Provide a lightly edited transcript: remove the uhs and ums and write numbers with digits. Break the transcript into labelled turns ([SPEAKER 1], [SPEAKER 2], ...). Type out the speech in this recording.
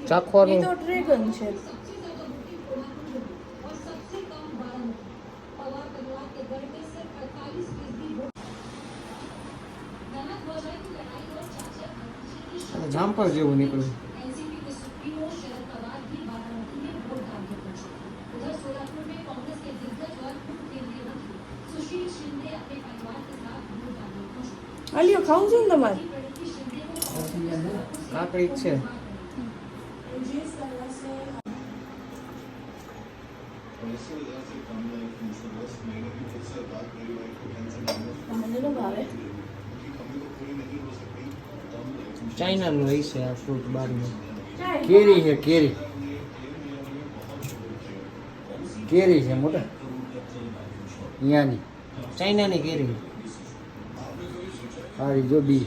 [SPEAKER 1] ચાખવાનું
[SPEAKER 2] તો ડ્રેગન છે.
[SPEAKER 1] જામફળ જેવું નીકળ્યું.
[SPEAKER 2] આલિયો ખાવું છે ને તમારે?
[SPEAKER 1] કાકડી જ છે.
[SPEAKER 2] મને ન ભાવે.
[SPEAKER 1] ચાઇનાનું રહી છે આ ફ્રૂટ બારનું. કેરી છે કેરી. કેરી છે મોટા અહીંયાની ચાઇનાની કેરી. હારી જો બી